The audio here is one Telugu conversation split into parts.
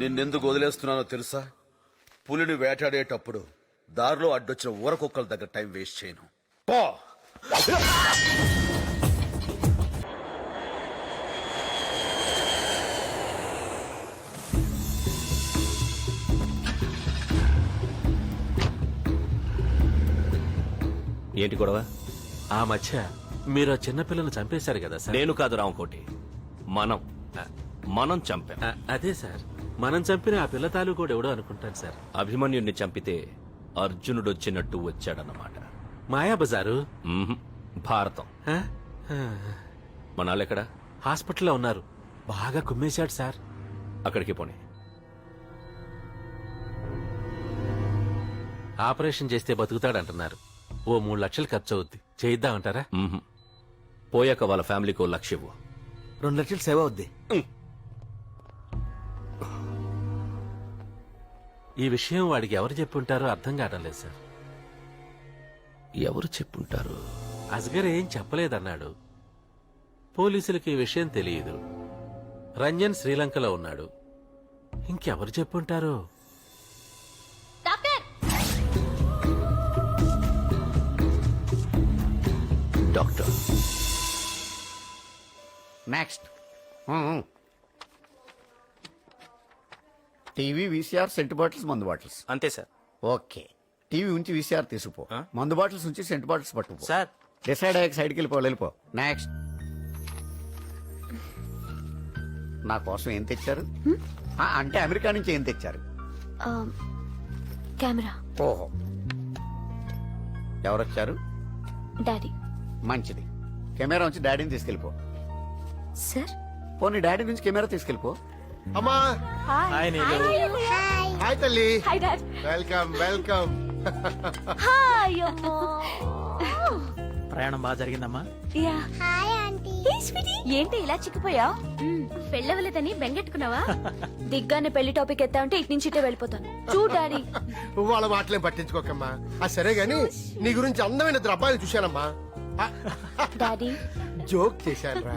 నిన్నెందుకు వదిలేస్తున్నానో తెలుసా? పులిని వేటాడేటప్పుడు దారిలో అడ్డొచ్చిన ఊరకొక్కల దగ్గర టైం వేస్ట్ చేయను. పో. ఏంటి గొడవ? ఆ మధ్య మీరు చిన్నపిల్లను చంపేశారు కదా సార్. నేను కాదు రామకోటి, మనం చంపాం. అదే సార్, మనం చంపిన ఆ పిల్ల తాలూకోడు ఎవడో అనుకుంటాను సార్. అభిమన్యుణ్ణి చంపితే అర్జునుడొచ్చినట్టు వచ్చాడన్నమాట. మాయాబజారు. భారతం. మనాలెక్కడా? హాస్పిటల్లో ఉన్నారు. బాగా కుమ్మేశాడు సార్. అక్కడికి పోనీ. ఆపరేషన్ చేస్తే బతుకుతాడంటున్నారు. ఓ 3 లక్షలు ఖర్చు అవుద్ది. చేయిద్దామంటారా? పోయాక వాళ్ళ ఫ్యామిలీకి 1 లక్ష ఇవ్వు. 2 లక్షలు సేవ్ అవుద్ది. ఈ విషయం వాడికి ఎవరు చెప్పుంటారో అర్థం కావడం లేదు సార్. ఎవరు చెప్పుంటారు? అస్గర్ ఏం చెప్పలేదన్నాడు. పోలీసులకి ఈ విషయం తెలియదు. రంజన్ శ్రీలంకలో ఉన్నాడు. ఇంకెవరు చెప్పుంటారో? Doctor. Next TV, VCR, scent bottles, మందు బాటిల్స్. అంతే సార్. ఓకే, టీవీ ఉంచి వీసీఆర్ తీసుకుపో, మందు బాటిల్స్ ఉంచి సెంటు బాటిల్స్ పట్టుకుపో. సార్ డిసైడ్ అయ్యాక సైడ్కి వెళ్ళిపో. నెక్స్ట్. నా కోసం ఏం తెచ్చారు? అంటే అమెరికా నుంచి ఏం తెచ్చారు? కెమెరా. ఓహో, ఎవరొచ్చారు? డాడీ. మంచిది, కెమెరా ఉంచి డాడీని తీసుకెళ్ళిపో. సార్ పోనీ డాడీ నుంచి కెమెరా తీసుకెళ్ళిపో. అమ్మా. హాయ్ నీలు. హాయ్ తల్లి. Hi dad. Welcome welcome. Hi అమ్మా. ప్రయాణం బాగా జరిగిందమ్మా. Yeah. Hi aunty. Hey sweety. ఏంటి ఇలా చిక్కిపోయా? పెళ్ళవలేదని బెంగెట్టుకున్నావా? దిగ్గానే పెళ్లి టాపిక్ ఎత్తా ఉంటే ఇటు నుంచి ఇటే వెళ్ళిపోతాను. చూ డాడీ. వాళ్ళ మాటలేం పట్టించుకోకమ్మా. సరే గాని నీ గురించి అందమైన అబ్బాయిని చూశానమ్మా. డాడీ జోక్ చేశాను రా.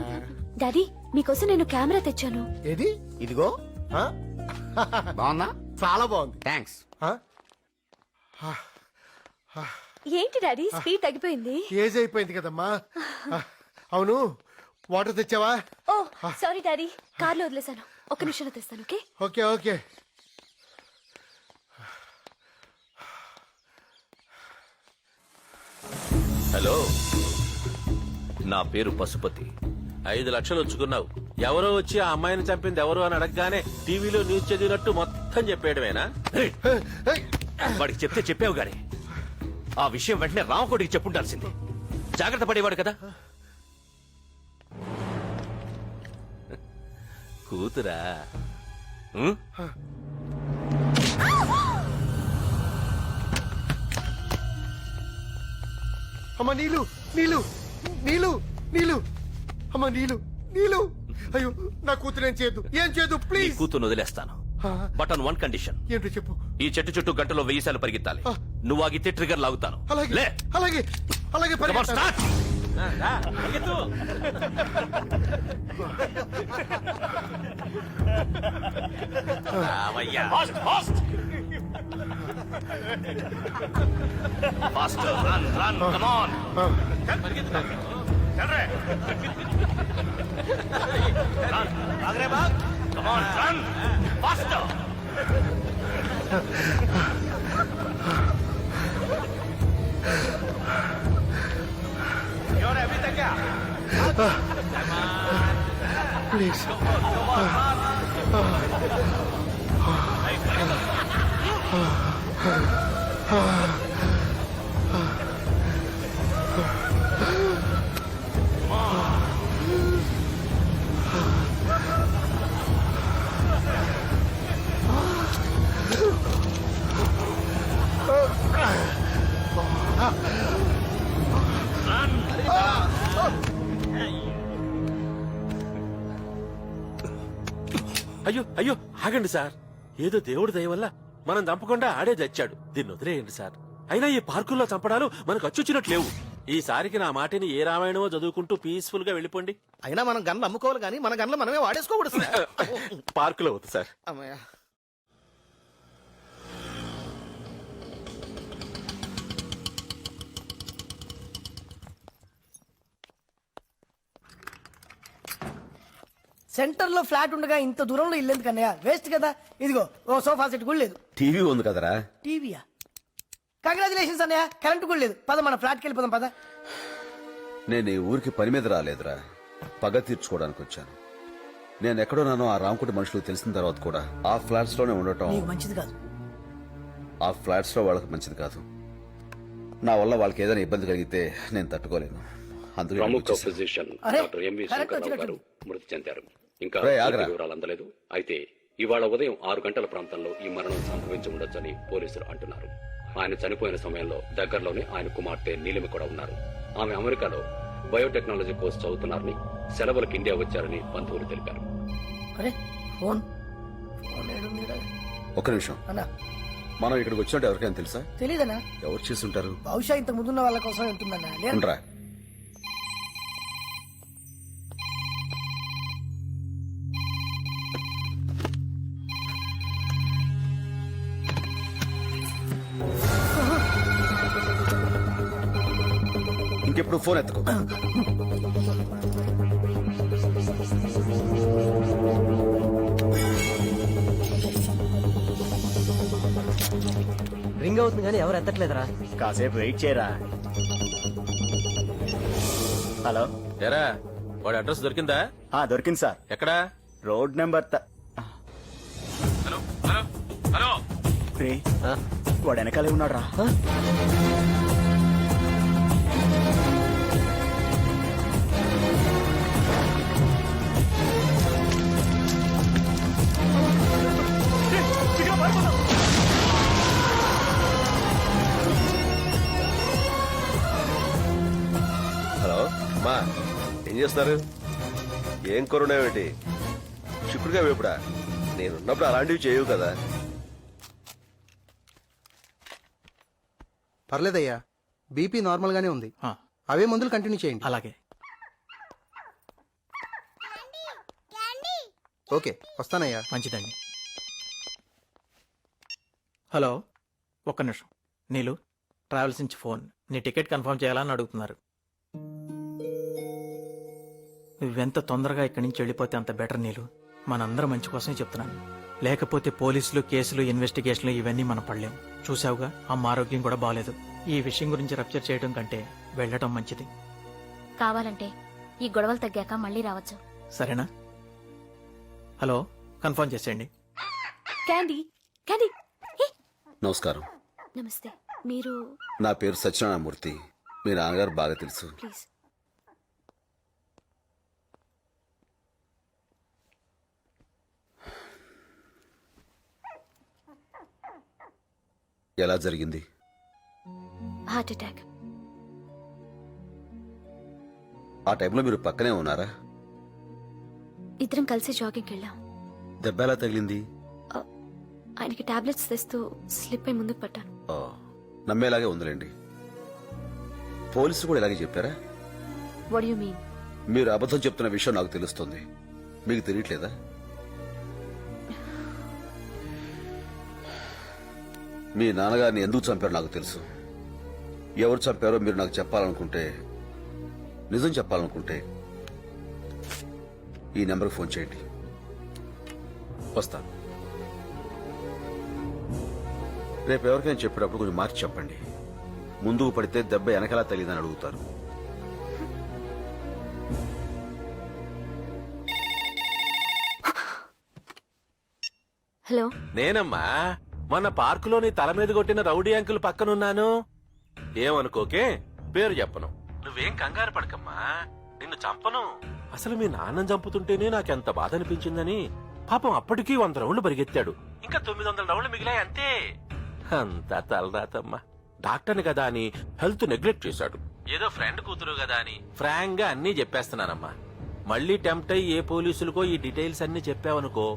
డాడీ మీకోసం నేను కెమెరా తెచ్చాను. ఏది? ఇదిగో. ఆ? బాగుందా? చాలా బాగుంది. థ్యాంక్స్. ఏంటి డాడీ స్పీడ్ తగ్గిపోయింది? ఏజ్ అయిపోయింది కదమ్మా. అవును, వాటర్ తెచ్చావా? ఓ సారీ డాడీ, కార్లో వదిలేశాను. ఒక్క నిమిషంలో తెస్తాను. Okay okay okay. హలో, నా పేరు పశుపతి. 5 లక్షలు ఉంచుకున్నావు. ఎవరో వచ్చి ఆ అమ్మాయిని చంపింది ఎవరు అని అడగగానే టీవీలో న్యూస్ చదివినట్టు మొత్తం చెప్పేయడమేనా? వాడికి చెప్తే చెప్పావు గాని ఆ విషయం వెంటనే రామకోటికి చెప్పుండాల్సింది. జాగ్రత్త పడేవాడు కదా. కూతురా? అమ్మ నీలు నీలు నీలు నీలు. అమ్మ నీలు నీలు. అయ్యో, నా కూతురు ఏం చేయదు నీ ప్లీజ్. కూతురు వదిలేస్తాను, బట్ ఆన్ 1 కండిషన్. ఏంటో చెప్పు. ఈ చెట్టు చుట్టూ గంటలో 1000 సార్లు పరిగెత్తాలి. నువ్వు ఆగితే ట్రిగర్ లాగుతాను. అలాగే లే. అలాగే అలాగే. Come on, start. Faster, run, come on. Come on, run, faster. You're everything, yeah. Please. అయ్యో అయ్యో ఆగండి సార్. ఏదో దేవుడి దయ వల్ల మనం చంపకుండా ఆడే చచ్చాడు. దీన్ని వదిలేయండి సార్. అయినా ఈ పార్కుల్లో చంపడాలు మనకు అచ్చొచ్చినట్లేవు. ఈసారికి నా మాటిని ఏ రామాయణమో చదువుకుంటూ పీస్ఫుల్ గా వెళ్ళిపోండి. అయినా మనం గన్లు అమ్ముకోవాలి కానీ మన గన్లు మనమే వాడేసుకోకూడదు సార్. పార్కులో అవుతుంది సార్. అమ్మయ్య. సెంటర్ లో ఫ్లాట్ ఉండగా ఇంత దూరంలో ఇల్లు ఎందుకన్నయ్య? వేస్ట్ కదా. ఇదిగో ఓ సోఫా సెట్ కూడా లేదు. టీవీ ఉంది కదరా. టీవీయా? కంగ్రాచులేషన్స్ అన్నయ్య, కరెంట్ కూడా లేదు. పద మన ఫ్లాట్కి వెళ్ళిపోదాం పద. నేను ఈ ఊరికి పని మీద రాలేదురా, పగ తీర్చుకోవడానికి వచ్చాను. నేను ఎక్కడున్నానో ఆ రామకుటి మనుషులు తెలిసిన తర్వాత కూడా ఆ ఫ్లాట్స్ లోనే ఉండటం నీకు మంచిది కాదు. ఆ ఫ్లాట్స్ లో వాళ్ళకి మంచిది కాదు. నా వల్ల వాళ్ళకి ఏదైనా ఇబ్బంది కలిగితే నేను తట్టుకోలేను. అందుకే ప్రముఖ వచ్చేసాను. ఫిజిషియన్ అరే, డాక్టర్ ఎంవి కరెక్ట్ శంకర్రావు గారు వచ్చినట్టు. మృతి చెందారు. ఇంకా రేయ్, ఆగ్రా. పూర్తి వివరాలు అందలేదు. అయితే ఇవాళ ఉదయం 6 గంటల ప్రాంతంలో ఈ మరణం సంభవించి ఉండొచ్చని పోలీసులు అంటున్నారు. ఆయన చనిపోయిన సమయంలో దగ్గరలోనే ఆయన కుమార్తె నీలిమ కూడా ఉన్నారు. ఆమె అమెరికాలో బయోటెక్నాలజీ కోర్స్ చదువుతున్నారని, సెలవులకు ఇండియా వచ్చారని బంధువులు తెలిపారు. అరే ఫోన్ ఫోన్ ఏడుందిరా? ఒక్క నిమిషం. అన్నా మనం ఇక్కడికి వచ్చినట్టు ఎవరికైనా తెలుసా? తెలీదన్నా. ఎవరు చేసుంటారు? బహుశా ఇంత ముందున్న వాళ్ళ కోసం ఉంటుందన్నా. లేదు. ఉండరా. ఇంకెప్పుడు ఫోన్ ఎత్తుకో. రింగ్ అవుతుంది కానీ ఎవరు ఎత్తట్లేదురా. కాసేపు వెయిట్ చేయరా. హలో. ఎరా వాడి అడ్రస్ దొరికిందా? దొరికింది సార్. ఎక్కడా? Road number hello hello hello. వాడు వెనకాలే ఉన్నాడు రా. హలో మా, ఏం చేస్తున్నారు? ఏం కొరునేమిటి? చిక్కుడుగా వేపుడా? నేనున్నప్పుడు అలాంటివి చేయవు కదా. పర్లేదయ్యా, బీపీ నార్మల్ గానే ఉంది. ఆ, అవే మందులు కంటిన్యూ చేయండి. అలాగే. ఓకే, వస్తానయ్యా. మంచిదండి. హలో, ఒక్క నిమిషం. నీలు, ట్రావెల్స్ నుంచి ఫోన్. నీ టికెట్ కన్ఫర్మ్ చేయాలని అడుగుతున్నారు. నువ్వెంత తొందరగా ఇక్కడి నుంచి వెళ్ళిపోతే అంత బెటర్ నీలు. మనందరం మంచి కోసమే చెప్తున్నాను. లేకపోతే పోలీసులు, కేసులు, ఇన్వెస్టిగేషన్లు ఇవన్నీ మనం పడలేం. చూసావుగా, అమ్మ ఆరోగ్యం కూడా బాలేదు. ఈ విషయం గురించి రప్చర్ చేయడం కంటే వెళ్ళటం మంచిది. కావాలంటే ఈ గొడవలు తగ్గాక మళ్ళీ రావచ్చు. సరేనా? హలో, కన్ఫర్మ్ చేసేయండి. Candy, candy. హే, నమస్కారం. నమస్తే. మీరు నా పేరు సత్యనారాయణమూర్తి. మీ నాన్నగారు బాగా తెలుసు. ప్లీజ్. ఎలా జరిగింది? Heart attack. ఆ టైంలో మీరు పక్కనే ఉన్నారా? ఇద్దరం కలిసి జాగింగ్కి వెళ్ళాం. దెబ్బ ఎలా తగిలింది? ఆయనకి టాబ్లెట్స్ తెస్తూ స్లిప్ అయి ముందుకు పట్టాను. ఓ, నమ్మేలాగే ఉందిలేండి. పోలీసులు కూడా ఇలాగే చెప్పారా? What you mean? మీరు అబద్ధం చెప్తున్న విషయం నాకు తెలుస్తుంది. మీకు తెలియట్లేదా? మీ నాన్నగారిని ఎందుకు చంపారో నాకు తెలుసు. ఎవరు చంపారో మీరు నాకు చెప్పాలనుకుంటే, నిజం చెప్పాలనుకుంటే ఈ నెంబర్కి ఫోన్ చేయండి. వస్తాను. రేపు ఎవరికైనా చెప్పేటప్పుడు కొంచెం మార్చి చెప్పండి. ముందుకు పడితే దెబ్బ వెనకలా తగిలిందని అడుగుతారు. హలో. నేనమ్మా, మొన్న పార్కులోని తల మీద కొట్టిన రౌడీ అంకుల్ పక్కనున్నాను. ఏమనుకోకే, పేరు చెప్పను. నువ్వేం కంగారు పడకమ్మా, నిన్ను చంపను. అసలు మీ నాన్నని చంపుతుంటేనే నాకెంత బాధ అనిపించిందని. పాపం అప్పటికీ 100 రౌండ్లు పరిగెత్తాడు. ఇంకా 900 రౌండ్లు మిగిలాయి అంతే. అంతా తలరాతమ్మా. డాక్టర్ని కదా అని హెల్త్ నెగ్లెక్ట్ చేశాడు. ఏదో ఫ్రెండ్ కూతురు కదా అని ఫ్రాంక్ గా అన్నీ చెప్పేస్తున్నానమ్మా. మళ్ళీ టెంప్ట్ అయ్యి ఏ పోలీసులకో ఈ డీటెయిల్స్ అన్ని చెప్పావనుకో,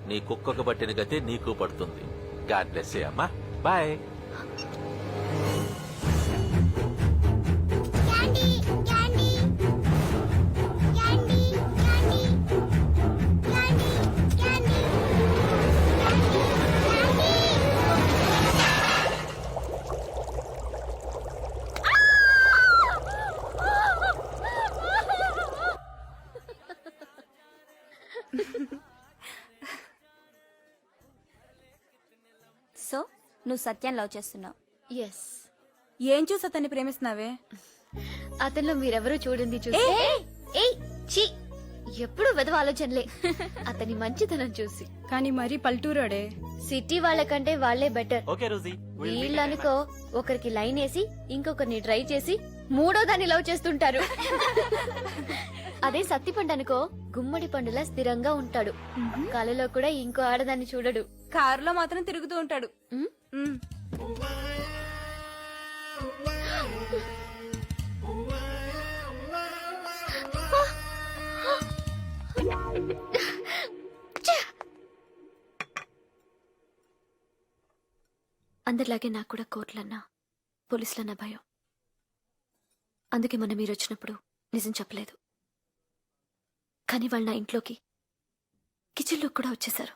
నీ కుక్కకు పట్టిన గతే నీకు పడుతుంది. గాడ్ బ్లెస్ యూ అమ్మా. బాయ్. నువ్వు సత్యం లవ్ చేస్తున్నావు. ఎస్, ఏం చూసి అతన్ని ప్రేమిస్తున్నావే? అతనిలో మీరెవరూ చూడండి చూసి. ఏయ్ ఛీ, ఎప్పుడు వెదవ ఆలోచనలే. అతని మంచితనం చూసి. కానీ మరీ పల్టూరాడే. సిటీ వాళ్ళకంటే వాళ్ళే బెటర్. ఓకే రోజీ, వీళ్ళనుకో ఒకరికి లైన్ వేసి ఇంకొకరిని ట్రై చేసి మూడో దాన్ని లవ్ చేస్తుంటారు. అదే సత్తి పండు అనుకో గుమ్మడి పండులా స్థిరంగా ఉంటాడు. కలలో కూడా ఇంకో ఆడదాన్ని చూడడు. కారులో మాత్రం తిరుగుతూ ఉంటాడు. ఉమ్? అందరిలాగే నాకు కూడా కోర్టులన్నా పోలీసులన్నా భయం. అందుకే మొన్న మీరు వచ్చినప్పుడు నిజం చెప్పలేదు. కానీ వాళ్ళు నా ఇంట్లోకి కిచెన్లో కూడా వచ్చేశారు.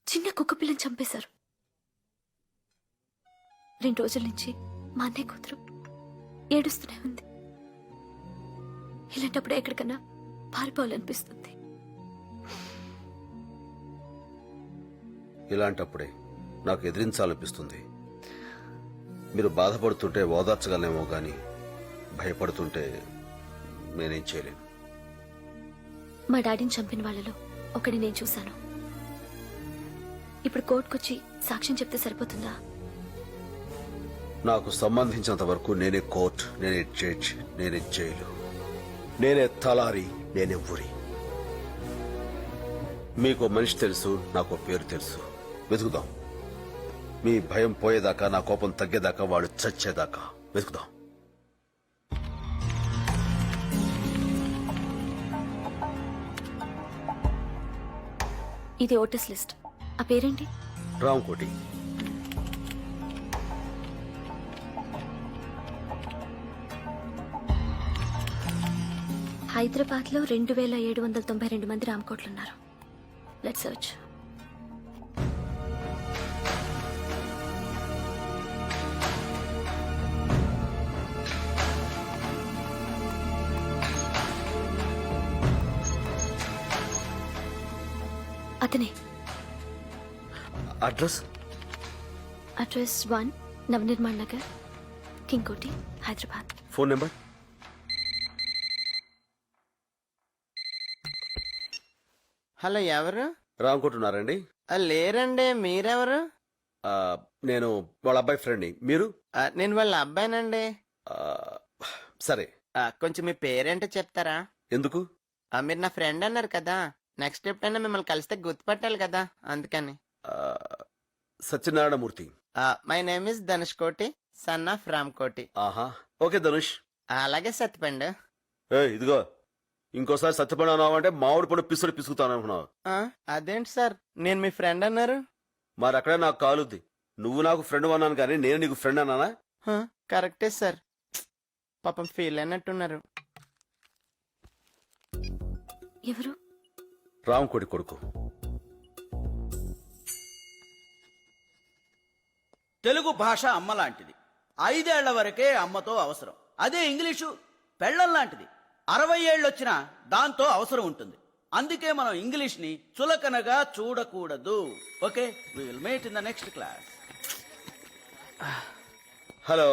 చిన్న కుక్క పిల్లని చంపేశారు. 2 రోజుల నుంచి మా అన్నయ్య కూతురు ఏడుస్తూనే ఉంది. ఇలాంటప్పుడు ఎక్కడికన్నా పారిపోవాలనిపిస్తుంది. ఇలాంటప్పుడే నాకు ఎదిరించాలనిపిస్తుంది. మీరు బాధపడుతుంటే ఓదార్చగలనేమో గాని భయపడుతుంటే నేనేం చేయలేను. మా డాడీని చంపిన వాళ్ళలో ఒకటి నేను చూశాను. ఇప్పుడు కోర్టుకొచ్చి సాక్ష్యం చెప్తే సరిపోతుందా? నాకు సంబంధించినంత వరకు నేనే కోర్ట్, నేనే జడ్జ్, నేనే జైలు, నేనే తలారి, నేనే ఊరి. మీకు మనిషి తెలుసు, నాకు పేరు తెలుసు. వెతుకుదాం. మీ భయం పోయేదాకా, నా కోపం తగ్గేదాకా, వాడు చచ్చేదాకా వెతుకుదాం. ఇది ఓటర్స్ లిస్ట్. ఆ పేరేంటి? రాంకోటి. హైదరాబాద్ లో 2792 మంది రామకోట్లున్నారు. Let's search. అతనే. Address address 1 Navnirman Nagar, Kingkoti, Hyderabad. Phone number. Hello, ఎవరు? రాంకోటున్నారండి? లేరండి, మీరెవరు? నేను వాళ్ళ అబ్బాయి ఫ్రెండ్ని. మీరు? నేను వాళ్ళ అబ్బాయినండి. ఆ, సరే. కొంచెం మీ పేరేంటో చెప్తారా? ఎందుకు? మీరు నా ఫ్రెండ్ అన్నారు కదా, నెక్స్ట్ ఎప్పుడైనా మిమ్మల్ని కలిస్తే గుర్తుపట్టాలి కదా, అందుకని. Satyanarayana Murthy. My name is Dhanush కోటి, సన్ ఆఫ్ రామ్ కోటి. ఆహా, ఓకే ధనుష్. అలాగే సత్యపండు. ఇదిగో, ఇంకోసారి సత్యపండు అన్నావంటే మామిడి పండు పిసుడు పిసుకుతాను అనుకున్నావు. అదేంటి సార్, నేను మీ ఫ్రెండ్ అన్నారు? మరి అక్కడే నాకు కాలుద్ది. నువ్వు నాకు ఫ్రెండ్ అన్నాను కానీ నేను నీకు ఫ్రెండ్ అన్నానా? కరెక్టే సార్, పాపం ఫీల్ అయినట్టున్నారు. ఎవరు? రాంకోటి కొడుకు. తెలుగు భాష అమ్మ లాంటిది. 5 ఏళ్ల వరకే అమ్మతో అవసరం. అదే ఇంగ్లీషు పెళ్ళం లాంటిది. 60 ఏళ్ళొచ్చినా దాంతో అవసరం ఉంటుంది. అందుకే మనం ఇంగ్లీష్ ని చులకనగా చూడకూడదు. Okay, we will meet in the next class. Hello.